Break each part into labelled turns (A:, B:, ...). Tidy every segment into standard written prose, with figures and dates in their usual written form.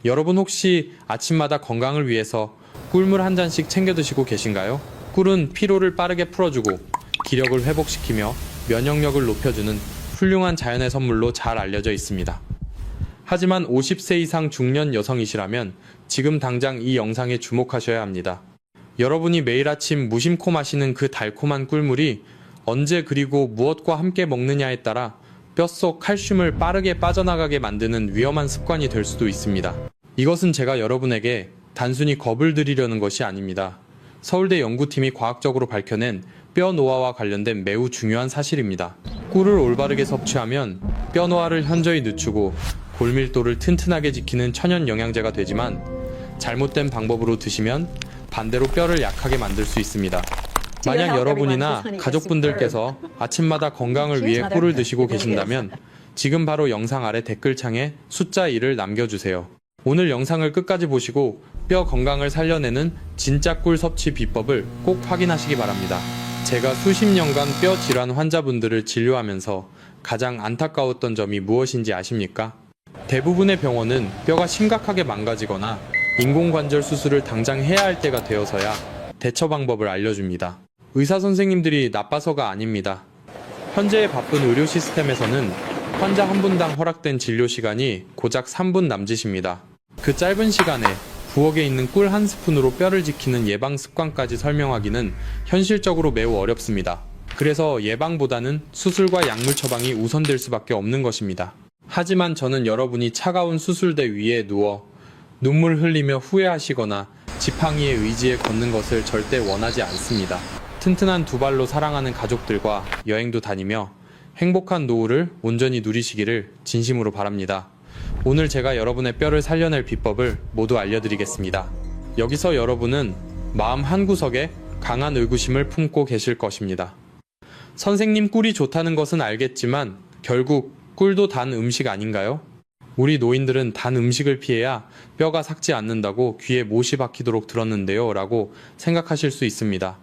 A: 여러분 혹시 아침마다 건강을 위해서 꿀물 한 잔씩 챙겨 드시고 계신가요? 꿀은 피로를 빠르게 풀어주고 기력을 회복시키며 면역력을 높여주는 훌륭한 자연의 선물로 잘 알려져 있습니다. 하지만 50세 이상 중년 여성이시라면 지금 당장 이 영상에 주목하셔야 합니다. 여러분이 매일 아침 무심코 마시는 그 달콤한 꿀물이 언제 그리고 무엇과 함께 먹느냐에 따라 뼛속 칼슘을 빠르게 빠져나가게 만드는 위험한 습관이 될 수도 있습니다. 이것은 제가 여러분에게 단순히 겁을 드리려는 것이 아닙니다. 서울대 연구팀이 과학적으로 밝혀낸 뼈 노화와 관련된 매우 중요한 사실입니다. 꿀을 올바르게 섭취하면 뼈 노화를 현저히 늦추고 골밀도를 튼튼하게 지키는 천연 영양제가 되지만 잘못된 방법으로 드시면 반대로 뼈를 약하게 만들 수 있습니다. 만약 여러분이나 가족분들께서 아침마다 건강을 위해 꿀을 드시고 계신다면 지금 바로 영상 아래 댓글창에 숫자 1을 남겨주세요. 오늘 영상을 끝까지 보시고 뼈 건강을 살려내는 진짜 꿀 섭취 비법을 꼭 확인하시기 바랍니다. 제가 수십 년간 뼈 질환 환자분들을 진료하면서 가장 안타까웠던 점이 무엇인지 아십니까? 대부분의 병원은 뼈가 심각하게 망가지거나 인공관절 수술을 당장 해야 할 때가 되어서야 대처 방법을 알려줍니다. 의사 선생님들이 나빠서가 아닙니다. 현재의 바쁜 의료 시스템에서는 환자 한 분당 허락된 진료 시간이 고작 3분 남짓입니다. 그 짧은 시간에 부엌에 있는 꿀 한 스푼으로 뼈를 지키는 예방 습관까지 설명하기는 현실적으로 매우 어렵습니다. 그래서 예방보다는 수술과 약물 처방이 우선될 수밖에 없는 것입니다. 하지만 저는 여러분이 차가운 수술대 위에 누워 눈물 흘리며 후회하시거나 지팡이의 의지에 걷는 것을 절대 원하지 않습니다. 튼튼한 두 발로 사랑하는 가족들과 여행도 다니며 행복한 노후를 온전히 누리시기를 진심으로 바랍니다. 오늘 제가 여러분의 뼈를 살려낼 비법을 모두 알려드리겠습니다. 여기서 여러분은 마음 한구석에 강한 의구심을 품고 계실 것입니다. 선생님, 꿀이 좋다는 것은 알겠지만 결국 꿀도 단 음식 아닌가요? 우리 노인들은 단 음식을 피해야 뼈가 삭지 않는다고 귀에 못이 박히도록 들었는데요 라고 생각하실 수 있습니다.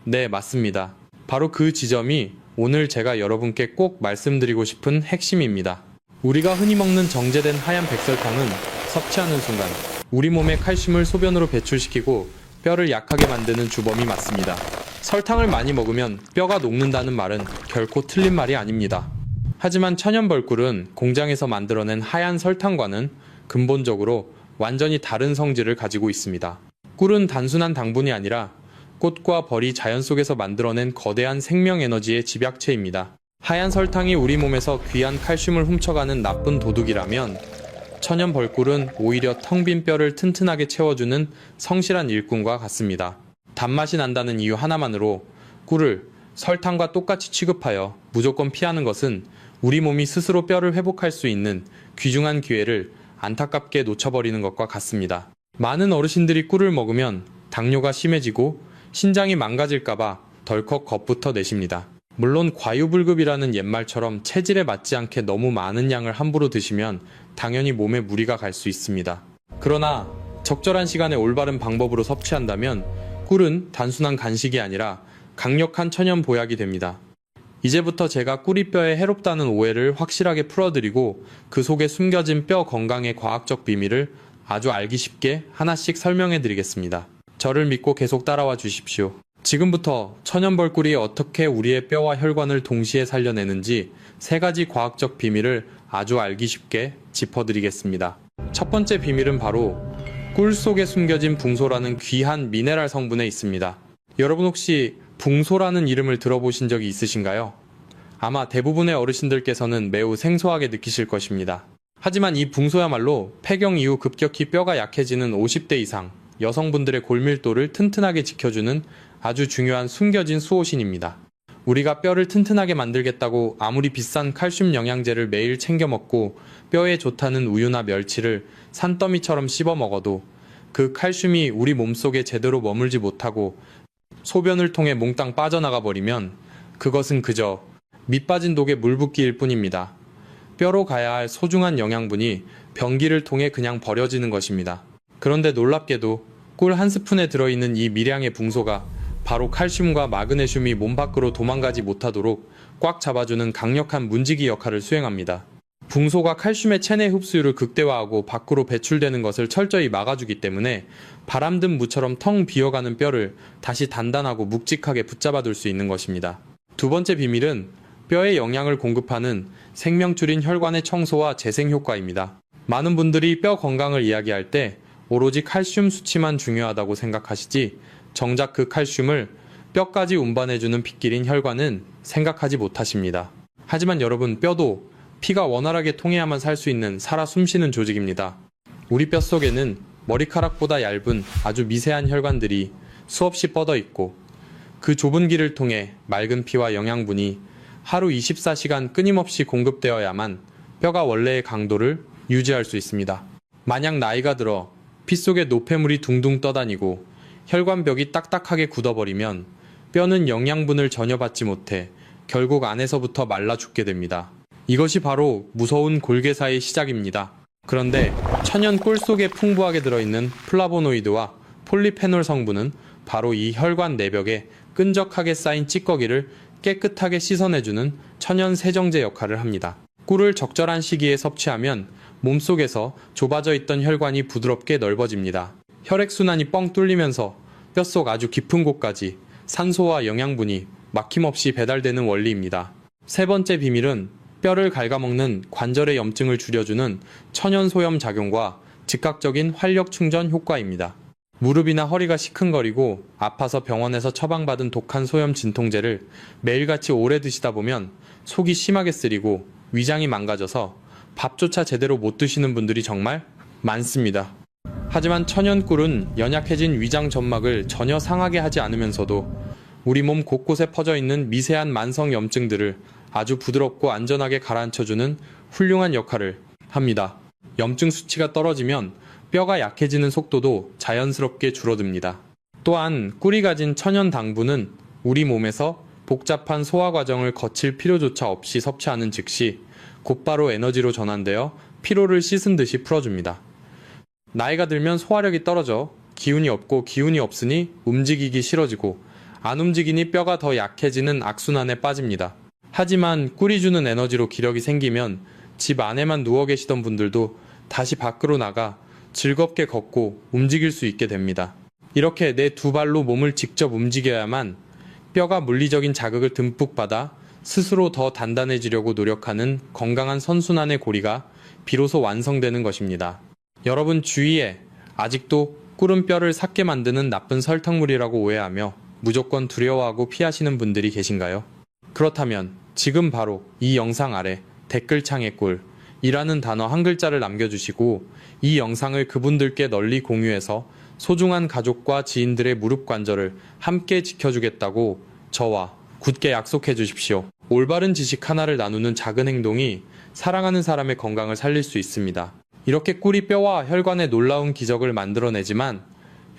A: 네, 맞습니다. 바로 그 지점이 오늘 제가 여러분께 꼭 말씀드리고 싶은 핵심입니다. 우리가 흔히 먹는 정제된 하얀 백설탕은 섭취하는 순간 우리 몸의 칼슘을 소변으로 배출시키고 뼈를 약하게 만드는 주범이 맞습니다. 설탕을 많이 먹으면 뼈가 녹는다는 말은 결코 틀린 말이 아닙니다. 하지만 천연벌꿀은 공장에서 만들어낸 하얀 설탕과는 근본적으로 완전히 다른 성질을 가지고 있습니다. 꿀은 단순한 당분이 아니라 꽃과 벌이 자연 속에서 만들어낸 거대한 생명에너지의 집약체입니다. 하얀 설탕이 우리 몸에서 귀한 칼슘을 훔쳐가는 나쁜 도둑이라면 천연벌꿀은 오히려 텅 빈 뼈를 튼튼하게 채워주는 성실한 일꾼과 같습니다. 단맛이 난다는 이유 하나만으로 꿀을 설탕과 똑같이 취급하여 무조건 피하는 것은 우리 몸이 스스로 뼈를 회복할 수 있는 귀중한 기회를 안타깝게 놓쳐버리는 것과 같습니다. 많은 어르신들이 꿀을 먹으면 당뇨가 심해지고 신장이 망가질까봐 덜컥 겁부터 내십니다. 물론 과유불급이라는 옛말처럼 체질에 맞지 않게 너무 많은 양을 함부로 드시면 당연히 몸에 무리가 갈 수 있습니다. 그러나 적절한 시간에 올바른 방법으로 섭취한다면 꿀은 단순한 간식이 아니라 강력한 천연 보약이 됩니다. 이제부터 제가 꿀이 뼈에 해롭다는 오해를 확실하게 풀어드리고 그 속에 숨겨진 뼈 건강의 과학적 비밀을 아주 알기 쉽게 하나씩 설명해드리겠습니다. 저를 믿고 계속 따라와 주십시오. 지금부터 천연벌꿀이 어떻게 우리의 뼈와 혈관을 동시에 살려내는지 3가지 과학적 비밀을 아주 알기 쉽게 짚어드리겠습니다. 첫 번째 비밀은 바로 꿀 속에 숨겨진 붕소라는 귀한 미네랄 성분에 있습니다. 여러분 혹시 붕소라는 이름을 들어보신 적이 있으신가요? 아마 대부분의 어르신들께서는 매우 생소하게 느끼실 것입니다. 하지만 이 붕소야말로 폐경 이후 급격히 뼈가 약해지는 50대 이상 여성분들의 골밀도를 튼튼하게 지켜주는 아주 중요한 숨겨진 수호신입니다. 우리가 뼈를 튼튼하게 만들겠다고 아무리 비싼 칼슘 영양제를 매일 챙겨 먹고 뼈에 좋다는 우유나 멸치를 산더미처럼 씹어 먹어도 그 칼슘이 우리 몸속에 제대로 머물지 못하고 소변을 통해 몽땅 빠져나가 버리면 그것은 그저 밑 빠진 독에 물 붓기일 뿐입니다. 뼈로 가야 할 소중한 영양분이 변기를 통해 그냥 버려지는 것입니다. 그런데 놀랍게도 꿀 한 스푼에 들어있는 이 미량의 붕소가 바로 칼슘과 마그네슘이 몸 밖으로 도망가지 못하도록 꽉 잡아주는 강력한 문지기 역할을 수행합니다. 붕소가 칼슘의 체내 흡수율을 극대화하고 밖으로 배출되는 것을 철저히 막아주기 때문에 바람든 무처럼 텅 비어가는 뼈를 다시 단단하고 묵직하게 붙잡아둘 수 있는 것입니다. 두 번째 비밀은 뼈에 영양을 공급하는 생명줄인 혈관의 청소와 재생 효과입니다. 많은 분들이 뼈 건강을 이야기할 때 오로지 칼슘 수치만 중요하다고 생각하시지 정작 그 칼슘을 뼈까지 운반해주는 핏길인 혈관은 생각하지 못하십니다. 하지만 여러분, 뼈도 피가 원활하게 통해야만 살 수 있는 살아 숨쉬는 조직입니다. 우리 뼛속에는 머리카락보다 얇은 아주 미세한 혈관들이 수없이 뻗어 있고 그 좁은 길을 통해 맑은 피와 영양분이 하루 24시간 끊임없이 공급되어야만 뼈가 원래의 강도를 유지할 수 있습니다. 만약 나이가 들어 피 속에 노폐물이 둥둥 떠다니고 혈관벽이 딱딱하게 굳어버리면 뼈는 영양분을 전혀 받지 못해 결국 안에서부터 말라 죽게 됩니다. 이것이 바로 무서운 골괴사의 시작입니다. 그런데 천연 꿀 속에 풍부하게 들어있는 플라보노이드와 폴리페놀 성분은 바로 이 혈관 내벽에 끈적하게 쌓인 찌꺼기를 깨끗하게 씻어내주는 천연 세정제 역할을 합니다. 꿀을 적절한 시기에 섭취하면 몸속에서 좁아져 있던 혈관이 부드럽게 넓어집니다. 혈액순환이 뻥 뚫리면서 뼛속 아주 깊은 곳까지 산소와 영양분이 막힘없이 배달되는 원리입니다. 세 번째 비밀은 뼈를 갉아먹는 관절의 염증을 줄여주는 천연 소염 작용과 즉각적인 활력 충전 효과입니다. 무릎이나 허리가 시큰거리고 아파서 병원에서 처방받은 독한 소염 진통제를 매일같이 오래 드시다 보면 속이 심하게 쓰리고 위장이 망가져서 밥조차 제대로 못 드시는 분들이 정말 많습니다. 하지만 천연 꿀은 연약해진 위장 점막을 전혀 상하게 하지 않으면서도 우리 몸 곳곳에 퍼져 있는 미세한 만성 염증들을 아주 부드럽고 안전하게 가라앉혀주는 훌륭한 역할을 합니다. 염증 수치가 떨어지면 뼈가 약해지는 속도도 자연스럽게 줄어듭니다. 또한 꿀이 가진 천연 당분은 우리 몸에서 복잡한 소화 과정을 거칠 필요조차 없이 섭취하는 즉시 곧바로 에너지로 전환되어 피로를 씻은 듯이 풀어줍니다. 나이가 들면 소화력이 떨어져 기운이 없고 기운이 없으니 움직이기 싫어지고 안 움직이니 뼈가 더 약해지는 악순환에 빠집니다. 하지만 꿀이 주는 에너지로 기력이 생기면 집 안에만 누워 계시던 분들도 다시 밖으로 나가 즐겁게 걷고 움직일 수 있게 됩니다. 이렇게 내 두 발로 몸을 직접 움직여야만 뼈가 물리적인 자극을 듬뿍 받아 스스로 더 단단해지려고 노력하는 건강한 선순환의 고리가 비로소 완성되는 것입니다. 여러분 주위에 아직도 꿀은 뼈를 삭게 만드는 나쁜 설탕물이라고 오해하며 무조건 두려워하고 피하시는 분들이 계신가요? 그렇다면 지금 바로 이 영상 아래 댓글창에 꿀이라는 단어 한 글자를 남겨주시고 이 영상을 그분들께 널리 공유해서 소중한 가족과 지인들의 무릎 관절을 함께 지켜주겠다고 저와 굳게 약속해 주십시오. 올바른 지식 하나를 나누는 작은 행동이 사랑하는 사람의 건강을 살릴 수 있습니다. 이렇게 꿀이 뼈와 혈관의 놀라운 기적을 만들어내지만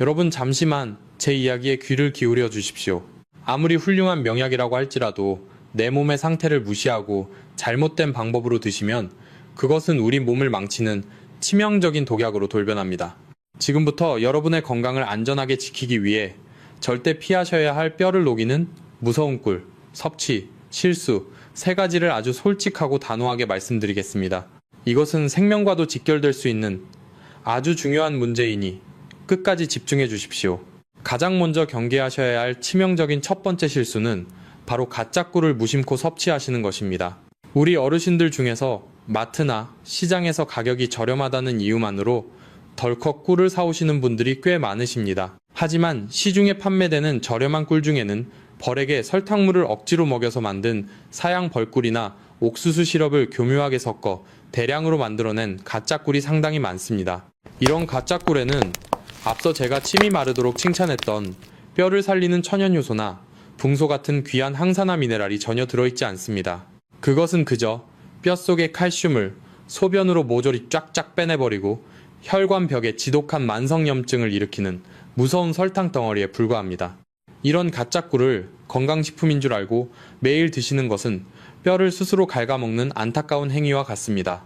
A: 여러분 잠시만 제 이야기에 귀를 기울여 주십시오. 아무리 훌륭한 명약이라고 할지라도 내 몸의 상태를 무시하고 잘못된 방법으로 드시면 그것은 우리 몸을 망치는 치명적인 독약으로 돌변합니다. 지금부터 여러분의 건강을 안전하게 지키기 위해 절대 피하셔야 할 뼈를 녹이는 무서운 꿀, 섭취, 실수 세 가지를 아주 솔직하고 단호하게 말씀드리겠습니다. 이것은 생명과도 직결될 수 있는 아주 중요한 문제이니 끝까지 집중해 주십시오. 가장 먼저 경계하셔야 할 치명적인 첫 번째 실수는 바로 가짜 꿀을 무심코 섭취하시는 것입니다. 우리 어르신들 중에서 마트나 시장에서 가격이 저렴하다는 이유만으로 덜컥 꿀을 사오시는 분들이 꽤 많으십니다. 하지만 시중에 판매되는 저렴한 꿀 중에는 벌에게 설탕물을 억지로 먹여서 만든 사양 벌꿀이나 옥수수 시럽을 교묘하게 섞어 대량으로 만들어낸 가짜 꿀이 상당히 많습니다. 이런 가짜 꿀에는 앞서 제가 침이 마르도록 칭찬했던 뼈를 살리는 천연 요소나 붕소 같은 귀한 항산화 미네랄이 전혀 들어있지 않습니다. 그것은 그저 뼛속의 칼슘을 소변으로 모조리 쫙쫙 빼내버리고 혈관벽에 지독한 만성염증을 일으키는 무서운 설탕 덩어리에 불과합니다. 이런 가짜 꿀을 건강식품인 줄 알고 매일 드시는 것은 뼈를 스스로 갉아먹는 안타까운 행위와 같습니다.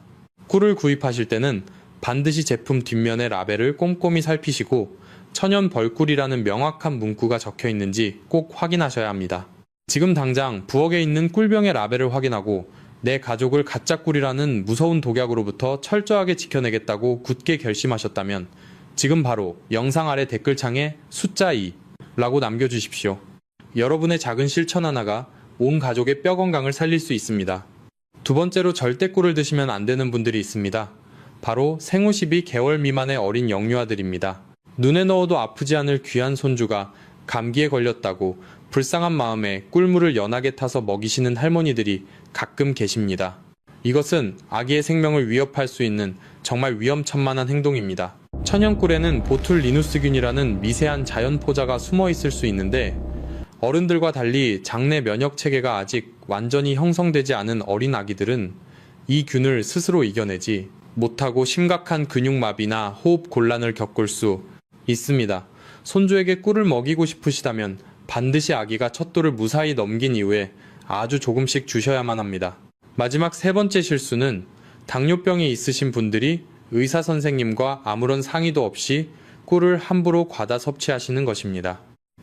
A: 꿀을 구입하실 때는 반드시 제품 뒷면의 라벨을 꼼꼼히 살피시고 천연 벌꿀이라는 명확한 문구가 적혀 있는지 꼭 확인하셔야 합니다. 지금 당장 부엌에 있는 꿀병의 라벨을 확인하고 내 가족을 가짜 꿀이라는 무서운 독약으로부터 철저하게 지켜내겠다고 굳게 결심하셨다면 지금 바로 영상 아래 댓글창에 숫자 2라고 남겨주십시오. 여러분의 작은 실천 하나가 온 가족의 뼈 건강을 살릴 수 있습니다. 두 번째로 절대 꿀을 드시면 안 되는 분들이 있습니다. 바로 생후 12개월 미만의 어린 영유아들입니다. 눈에 넣어도 아프지 않을 귀한 손주가 감기에 걸렸다고 불쌍한 마음에 꿀물을 연하게 타서 먹이시는 할머니들이 가끔 계십니다. 이것은 아기의 생명을 위협할 수 있는 정말 위험천만한 행동입니다. 천연꿀에는 보툴리누스균이라는 미세한 자연 포자가 숨어 있을 수 있는데 어른들과 달리 장내 면역 체계가 아직 완전히 형성되지 않은 어린 아기들은 이 균을 스스로 이겨내지 못하고 심각한 근육마비나 호흡 곤란을 겪을 수 있습니다. 손주에게 꿀을 먹이고 싶으시다면 반드시 아기가 첫 돌을 무사히 넘긴 이후에 아주 조금씩 주셔야만 합니다. 마지막 세 번째 실수는 당뇨병이 있으신 분들이 의사 선생님과 아무런 상의도 없이 꿀을 함부로 과다 섭취하시는 것입니다.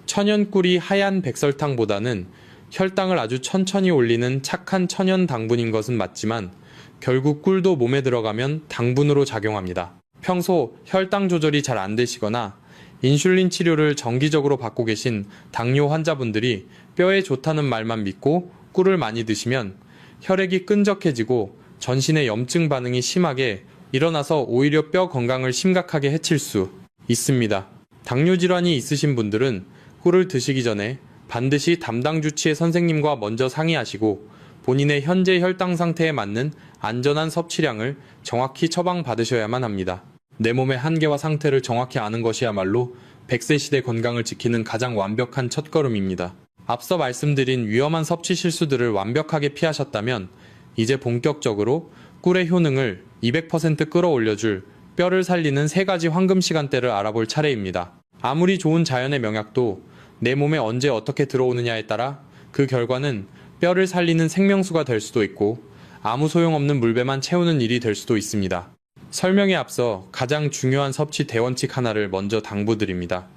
A: 천연 꿀이 하얀 백설탕보다는 혈당을 아주 천천히 올리는 착한 천연 당분인 것은 맞지만 결국 꿀도 몸에 들어가면 당분으로 작용합니다. 평소 혈당 조절이 잘 안 되시거나 인슐린 치료를 정기적으로 받고 계신 당뇨 환자분들이 뼈에 좋다는 말만 믿고 꿀을 많이 드시면 혈액이 끈적해지고 전신의 염증 반응이 심하게 일어나서 오히려 뼈 건강을 심각하게 해칠 수 있습니다. 당뇨 질환이 있으신 분들은 꿀을 드시기 전에 반드시 담당 주치의 선생님과 먼저 상의하시고 본인의 현재 혈당 상태에 맞는 안전한 섭취량을 정확히 처방받으셔야만 합니다. 내 몸의 한계와 상태를 정확히 아는 것이야말로 100세 시대 건강을 지키는 가장 완벽한 첫걸음입니다. 앞서 말씀드린 위험한 섭취 실수들을 완벽하게 피하셨다면 이제 본격적으로 꿀의 효능을 200% 끌어올려줄 뼈를 살리는 3가지 황금 시간대를 알아볼 차례입니다. 아무리 좋은 자연의 명약도 내 몸에 언제 어떻게 들어오느냐에 따라 그 결과는 뼈를 살리는 생명수가 될 수도 있고 아무 소용없는 물배만 채우는 일이 될 수도 있습니다. 설명에 앞서 가장 중요한 섭취 대원칙 하나를 먼저 당부드립니다.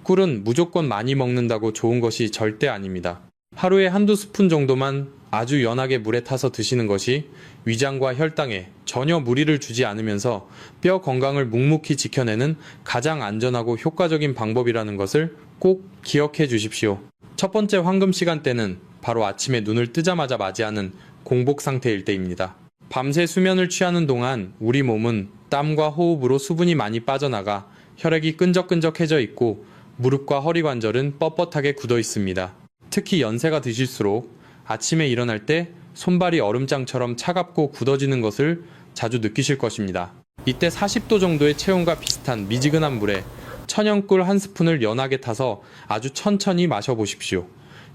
A: 꿀은 무조건 많이 먹는다고 좋은 것이 절대 아닙니다. 하루에 한두 스푼 정도만 아주 연하게 물에 타서 드시는 것이 위장과 혈당에 전혀 무리를 주지 않으면서 뼈 건강을 묵묵히 지켜내는 가장 안전하고 효과적인 방법이라는 것을 꼭 기억해 주십시오. 첫 번째 황금 시간대는 바로 아침에 눈을 뜨자마자 맞이하는 공복 상태일 때입니다. 밤새 수면을 취하는 동안 우리 몸은 땀과 호흡으로 수분이 많이 빠져나가 혈액이 끈적끈적해져 있고 무릎과 허리 관절은 뻣뻣하게 굳어 있습니다. 특히 연세가 드실수록 아침에 일어날 때 손발이 얼음장처럼 차갑고 굳어지는 것을 자주 느끼실 것입니다. 이때 40도 정도의 체온과 비슷한 미지근한 물에 천연꿀 한 스푼을 연하게 타서 아주 천천히 마셔보십시오.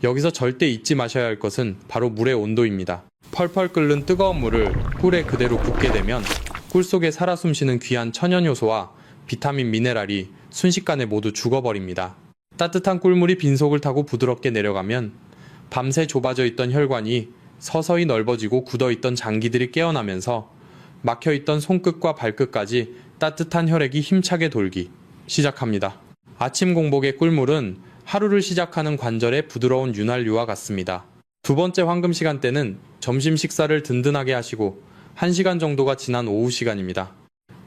A: 여기서 절대 잊지 마셔야 할 것은 바로 물의 온도입니다. 펄펄 끓는 뜨거운 물을 꿀에 그대로 붓게 되면 꿀 속에 살아 숨쉬는 귀한 천연 효소와 비타민 미네랄이 순식간에 모두 죽어버립니다. 따뜻한 꿀물이 빈속을 타고 부드럽게 내려가면 밤새 좁아져 있던 혈관이 서서히 넓어지고 굳어있던 장기들이 깨어나면서 막혀있던 손끝과 발끝까지 따뜻한 혈액이 힘차게 돌기 시작합니다. 아침 공복의 꿀물은 하루를 시작하는 관절의 부드러운 윤활유와 같습니다. 두 번째 황금 시간대는 점심 식사를 든든하게 하시고 1시간 정도가 지난 오후 시간입니다.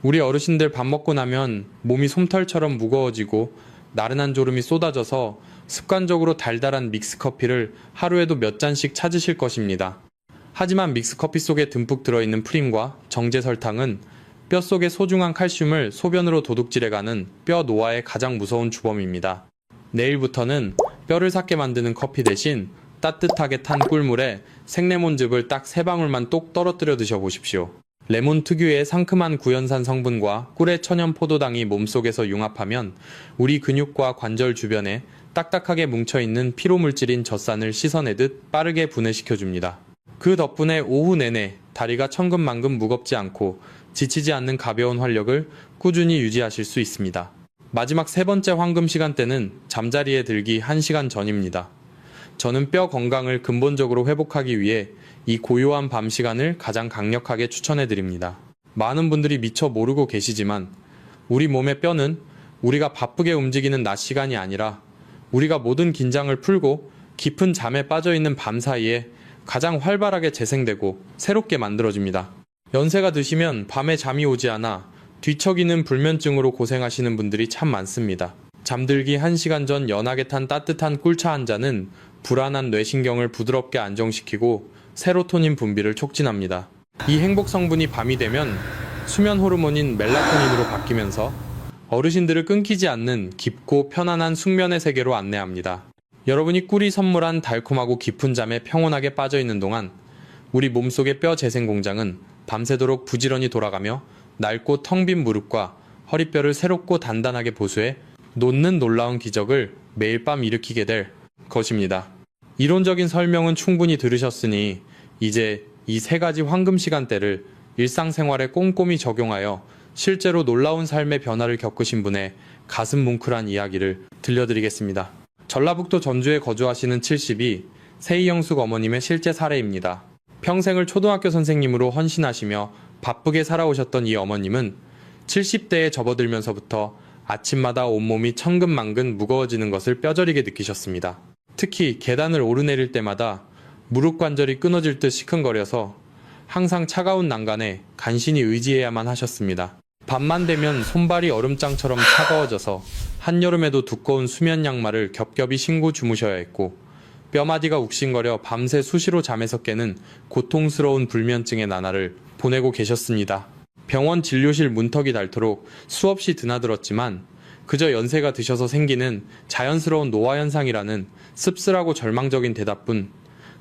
A: 우리 어르신들 밥 먹고 나면 몸이 솜털처럼 무거워지고 나른한 졸음이 쏟아져서 습관적으로 달달한 믹스커피를 하루에도 몇 잔씩 찾으실 것입니다. 하지만 믹스커피 속에 듬뿍 들어있는 프림과 정제설탕은 뼛속의 소중한 칼슘을 소변으로 도둑질해가는 뼈 노화의 가장 무서운 주범입니다. 내일부터는 뼈를 삭게 만드는 커피 대신 따뜻하게 탄 꿀물에 생레몬즙을 딱 3방울만 똑 떨어뜨려 드셔보십시오. 레몬 특유의 상큼한 구연산 성분과 꿀의 천연 포도당이 몸속에서 융합하면 우리 근육과 관절 주변에 딱딱하게 뭉쳐있는 피로물질인 젖산을 씻어내듯 빠르게 분해시켜줍니다. 그 덕분에 오후 내내 다리가 천근만근 무겁지 않고 지치지 않는 가벼운 활력을 꾸준히 유지하실 수 있습니다. 마지막 세 번째 황금 시간대는 잠자리에 들기 1시간 전입니다. 저는 뼈 건강을 근본적으로 회복하기 위해 이 고요한 밤 시간을 가장 강력하게 추천해드립니다. 많은 분들이 미처 모르고 계시지만 우리 몸의 뼈는 우리가 바쁘게 움직이는 낮 시간이 아니라 우리가 모든 긴장을 풀고 깊은 잠에 빠져있는 밤 사이에 가장 활발하게 재생되고 새롭게 만들어집니다. 연세가 드시면 밤에 잠이 오지 않아 뒤척이는 불면증으로 고생하시는 분들이 참 많습니다. 잠들기 1시간 전 연하게 탄 따뜻한 꿀차 한 잔은 불안한 뇌신경을 부드럽게 안정시키고 세로토닌 분비를 촉진합니다. 이 행복 성분이 밤이 되면 수면 호르몬인 멜라토닌으로 바뀌면서 어르신들을 끊기지 않는 깊고 편안한 숙면의 세계로 안내합니다. 여러분이 꿀이 선물한 달콤하고 깊은 잠에 평온하게 빠져있는 동안 우리 몸속의 뼈 재생 공장은 밤새도록 부지런히 돌아가며 낡고 텅 빈 무릎과 허리뼈를 새롭고 단단하게 보수해 놓는 놀라운 기적을 매일 밤 일으키게 될 것입니다. 이론적인 설명은 충분히 들으셨으니 이제 이 3가지 황금 시간대를 일상생활에 꼼꼼히 적용하여 실제로 놀라운 삶의 변화를 겪으신 분의 가슴 뭉클한 이야기를 들려드리겠습니다. 전라북도 전주에 거주하시는 72 세이영숙 어머님의 실제 사례입니다. 평생을 초등학교 선생님으로 헌신하시며 바쁘게 살아오셨던 이 어머님은 70대에 접어들면서부터 아침마다 온몸이 천근만근 무거워지는 것을 뼈저리게 느끼셨습니다. 특히 계단을 오르내릴 때마다 무릎 관절이 끊어질 듯 시큰거려서 항상 차가운 난간에 간신히 의지해야만 하셨습니다. 밤만 되면 손발이 얼음장처럼 차가워져서 한여름에도 두꺼운 수면 양말을 겹겹이 신고 주무셔야 했고 뼈마디가 욱신거려 밤새 수시로 잠에서 깨는 고통스러운 불면증의 나날을 보내고 계셨습니다. 병원 진료실 문턱이 닳도록 수없이 드나들었지만 그저 연세가 드셔서 생기는 자연스러운 노화 현상이라는 씁쓸하고 절망적인 대답뿐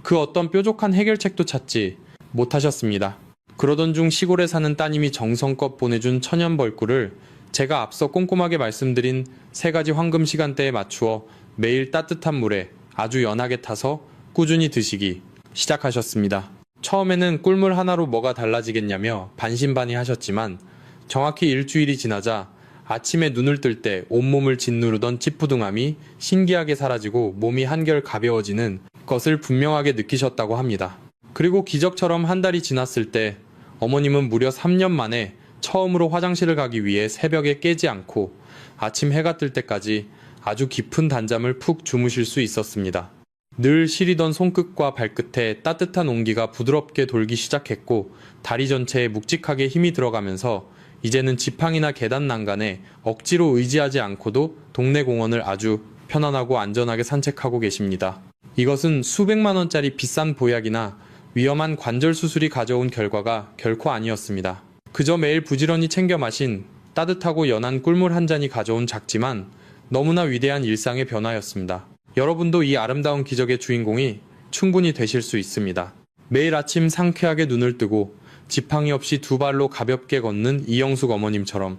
A: 그 어떤 뾰족한 해결책도 찾지 못하셨습니다. 그러던 중 시골에 사는 따님이 정성껏 보내준 천연벌꿀을 제가 앞서 꼼꼼하게 말씀드린 3가지 황금 시간대에 맞추어 매일 따뜻한 물에 아주 연하게 타서 꾸준히 드시기 시작하셨습니다. 처음에는 꿀물 하나로 뭐가 달라지겠냐며 반신반의 하셨지만 정확히 일주일이 지나자 아침에 눈을 뜰 때 온몸을 짓누르던 찌푸둥함이 신기하게 사라지고 몸이 한결 가벼워지는 것을 분명하게 느끼셨다고 합니다. 그리고 기적처럼 한 달이 지났을 때 어머님은 무려 3년 만에 처음으로 화장실을 가기 위해 새벽에 깨지 않고 아침 해가 뜰 때까지 아주 깊은 단잠을 푹 주무실 수 있었습니다. 늘 시리던 손끝과 발끝에 따뜻한 온기가 부드럽게 돌기 시작했고 다리 전체에 묵직하게 힘이 들어가면서 이제는 지팡이나 계단 난간에 억지로 의지하지 않고도 동네 공원을 아주 편안하고 안전하게 산책하고 계십니다. 이것은 수백만 원짜리 비싼 보약이나 위험한 관절 수술이 가져온 결과가 결코 아니었습니다. 그저 매일 부지런히 챙겨 마신 따뜻하고 연한 꿀물 한 잔이 가져온 작지만 너무나 위대한 일상의 변화였습니다. 여러분도 이 아름다운 기적의 주인공이 충분히 되실 수 있습니다. 매일 아침 상쾌하게 눈을 뜨고 지팡이 없이 2발로 가볍게 걷는 이영숙 어머님처럼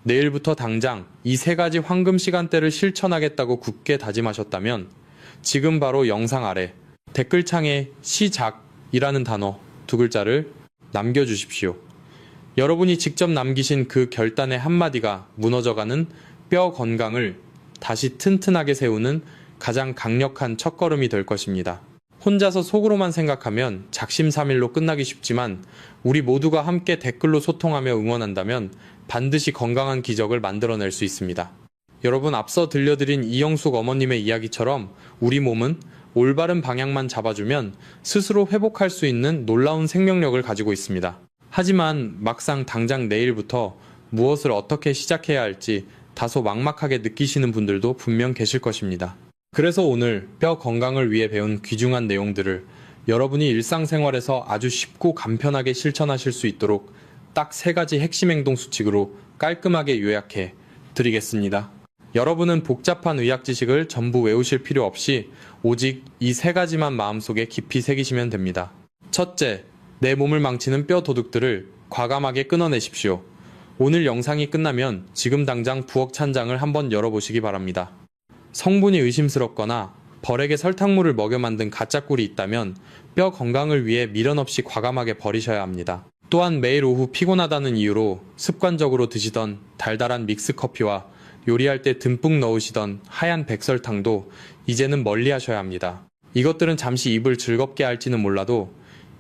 A: 내일부터 당장 이 3가지 황금 시간대를 실천하겠다고 굳게 다짐하셨다면 지금 바로 영상 아래 댓글창에 시작이라는 단어 2글자를 남겨주십시오. 여러분이 직접 남기신 그 결단의 한마디가 무너져가는 뼈 건강을 다시 튼튼하게 세우는 가장 강력한 첫걸음이 될 것입니다. 혼자서 속으로만 생각하면 작심삼일로 끝나기 쉽지만 우리 모두가 함께 댓글로 소통하며 응원한다면 반드시 건강한 기적을 만들어낼 수 있습니다. 여러분, 앞서 들려드린 이영숙 어머님의 이야기처럼 우리 몸은 올바른 방향만 잡아주면 스스로 회복할 수 있는 놀라운 생명력을 가지고 있습니다. 하지만 막상 당장 내일부터 무엇을 어떻게 시작해야 할지 다소 막막하게 느끼시는 분들도 분명 계실 것입니다. 그래서 오늘 뼈 건강을 위해 배운 귀중한 내용들을 여러분이 일상생활에서 아주 쉽고 간편하게 실천하실 수 있도록 딱 3가지 핵심 행동 수칙으로 깔끔하게 요약해 드리겠습니다. 여러분은 복잡한 의학 지식을 전부 외우실 필요 없이 오직 이 3가지만 마음속에 깊이 새기시면 됩니다. 첫째, 내 몸을 망치는 뼈 도둑들을 과감하게 끊어내십시오. 오늘 영상이 끝나면 지금 당장 부엌 찬장을 한번 열어보시기 바랍니다. 성분이 의심스럽거나 벌에게 설탕물을 먹여 만든 가짜 꿀이 있다면 뼈 건강을 위해 미련 없이 과감하게 버리셔야 합니다. 또한 매일 오후 피곤하다는 이유로 습관적으로 드시던 달달한 믹스커피와 요리할 때 듬뿍 넣으시던 하얀 백설탕도 이제는 멀리 하셔야 합니다. 이것들은 잠시 입을 즐겁게 할지는 몰라도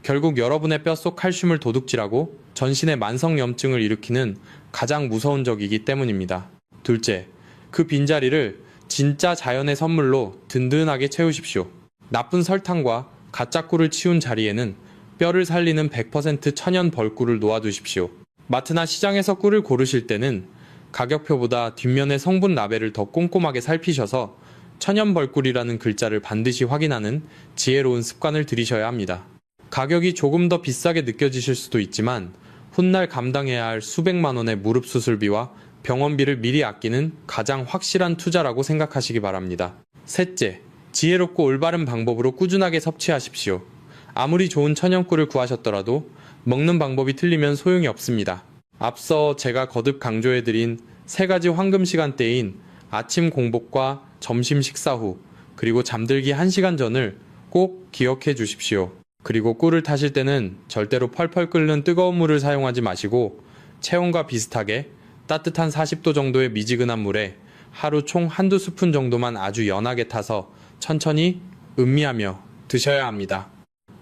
A: 결국 여러분의 뼛속 칼슘을 도둑질하고 전신의 만성염증을 일으키는 가장 무서운 적이기 때문입니다. 둘째, 그 빈자리를 진짜 자연의 선물로 든든하게 채우십시오. 나쁜 설탕과 가짜 꿀을 치운 자리에는 뼈를 살리는 100% 천연 벌꿀을 놓아두십시오. 마트나 시장에서 꿀을 고르실 때는 가격표보다 뒷면의 성분 라벨을 더 꼼꼼하게 살피셔서 천연 벌꿀이라는 글자를 반드시 확인하는 지혜로운 습관을 들이셔야 합니다. 가격이 조금 더 비싸게 느껴지실 수도 있지만 훗날 감당해야 할 수백만 원의 무릎 수술비와 병원비를 미리 아끼는 가장 확실한 투자라고 생각하시기 바랍니다. 셋째, 지혜롭고 올바른 방법으로 꾸준하게 섭취하십시오. 아무리 좋은 천연꿀을 구하셨더라도 먹는 방법이 틀리면 소용이 없습니다. 앞서 제가 거듭 강조해드린 3가지 황금 시간대인 아침 공복과 점심 식사 후 그리고 잠들기 1시간 전을 꼭 기억해 주십시오. 그리고 꿀을 타실 때는 절대로 펄펄 끓는 뜨거운 물을 사용하지 마시고 체온과 비슷하게 따뜻한 40도 정도의 미지근한 물에 하루 총 1~2스푼 정도만 아주 연하게 타서 천천히 음미하며 드셔야 합니다.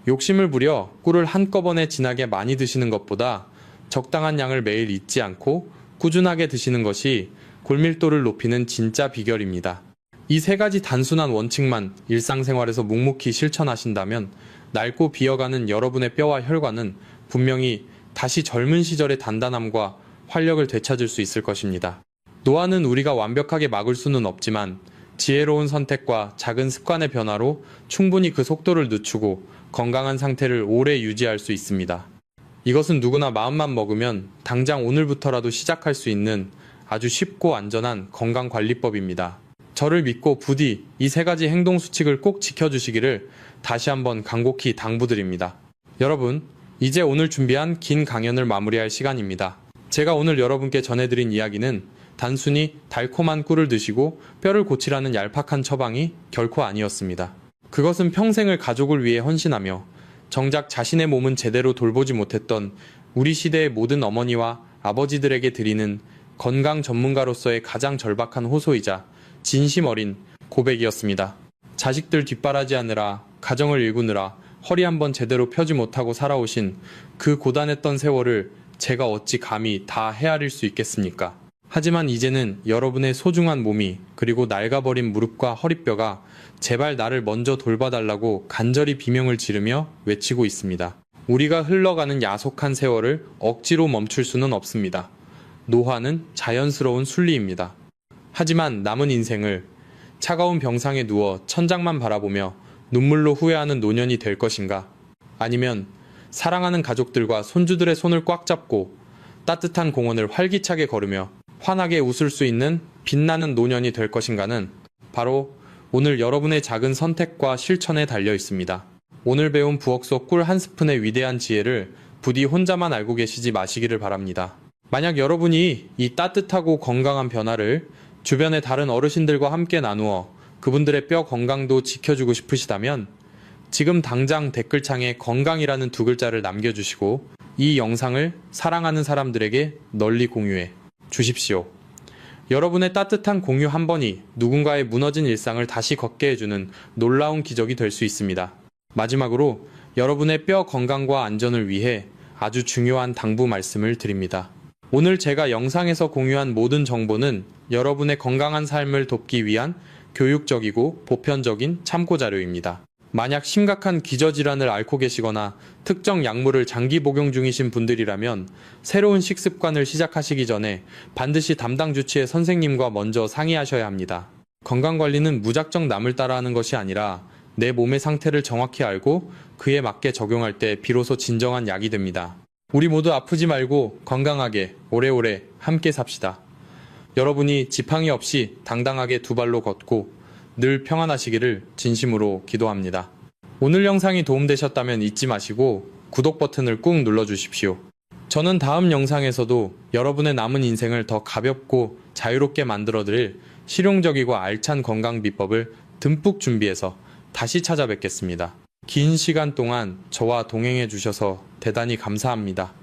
A: 욕심을 부려 꿀을 한꺼번에 진하게 많이 드시는 것보다 적당한 양을 매일 잊지 않고 꾸준하게 드시는 것이 골밀도를 높이는 진짜 비결입니다. 이 3가지 단순한 원칙만 일상생활에서 묵묵히 실천하신다면 낡고 비어가는 여러분의 뼈와 혈관은 분명히 다시 젊은 시절의 단단함과 활력을 되찾을 수 있을 것입니다. 노화는 우리가 완벽하게 막을 수는 없지만 지혜로운 선택과 작은 습관의 변화로 충분히 그 속도를 늦추고 건강한 상태를 오래 유지할 수 있습니다. 이것은 누구나 마음만 먹으면 당장 오늘부터라도 시작할 수 있는 아주 쉽고 안전한 건강관리법입니다. 저를 믿고 부디 이 3가지 행동 수칙을 꼭 지켜주시기를 다시 한번 간곡히 당부드립니다. 여러분, 이제 오늘 준비한 긴 강연을 마무리할 시간입니다. 제가 오늘 여러분께 전해드린 이야기는 단순히 달콤한 꿀을 드시고 뼈를 고치라는 얄팍한 처방이 결코 아니었습니다. 그것은 평생을 가족을 위해 헌신하며 정작 자신의 몸은 제대로 돌보지 못했던 우리 시대의 모든 어머니와 아버지들에게 드리는 건강 전문가로서의 가장 절박한 호소이자 진심 어린 고백이었습니다. 자식들 뒷바라지하느라 가정을 일구느라 허리 한번 제대로 펴지 못하고 살아오신 그 고단했던 세월을 제가 어찌 감히 다 헤아릴 수 있겠습니까? 하지만 이제는 여러분의 소중한 몸이 그리고 낡아버린 무릎과 허리뼈가 제발 나를 먼저 돌봐달라고 간절히 비명을 지르며 외치고 있습니다. 우리가 흘러가는 야속한 세월을 억지로 멈출 수는 없습니다. 노화는 자연스러운 순리입니다. 하지만 남은 인생을 차가운 병상에 누워 천장만 바라보며 눈물로 후회하는 노년이 될 것인가? 아니면 사랑하는 가족들과 손주들의 손을 꽉 잡고 따뜻한 공원을 활기차게 걸으며 환하게 웃을 수 있는 빛나는 노년이 될 것인가는 바로 오늘 여러분의 작은 선택과 실천에 달려 있습니다. 오늘 배운 부엌 속 꿀 한 스푼의 위대한 지혜를 부디 혼자만 알고 계시지 마시기를 바랍니다. 만약 여러분이 이 따뜻하고 건강한 변화를 주변의 다른 어르신들과 함께 나누어 그분들의 뼈 건강도 지켜주고 싶으시다면 지금 당장 댓글창에 건강이라는 2글자를 남겨주시고 이 영상을 사랑하는 사람들에게 널리 공유해 주십시오. 여러분의 따뜻한 공유 한 번이 누군가의 무너진 일상을 다시 걷게 해주는 놀라운 기적이 될 수 있습니다. 마지막으로 여러분의 뼈 건강과 안전을 위해 아주 중요한 당부 말씀을 드립니다. 오늘 제가 영상에서 공유한 모든 정보는 여러분의 건강한 삶을 돕기 위한 교육적이고 보편적인 참고 자료입니다. 만약 심각한 기저질환을 앓고 계시거나 특정 약물을 장기 복용 중이신 분들이라면 새로운 식습관을 시작하시기 전에 반드시 담당 주치의 선생님과 먼저 상의하셔야 합니다. 건강관리는 무작정 남을 따라하는 것이 아니라 내 몸의 상태를 정확히 알고 그에 맞게 적용할 때 비로소 진정한 약이 됩니다. 우리 모두 아프지 말고 건강하게 오래오래 함께 삽시다. 여러분이 지팡이 없이 당당하게 2발로 걷고 늘 평안하시기를 진심으로 기도합니다. 오늘 영상이 도움되셨다면 잊지 마시고 구독 버튼을 꾹 눌러주십시오. 저는 다음 영상에서도 여러분의 남은 인생을 더 가볍고 자유롭게 만들어드릴 실용적이고 알찬 건강 비법을 듬뿍 준비해서 다시 찾아뵙겠습니다. 긴 시간 동안 저와 동행해 주셔서 대단히 감사합니다.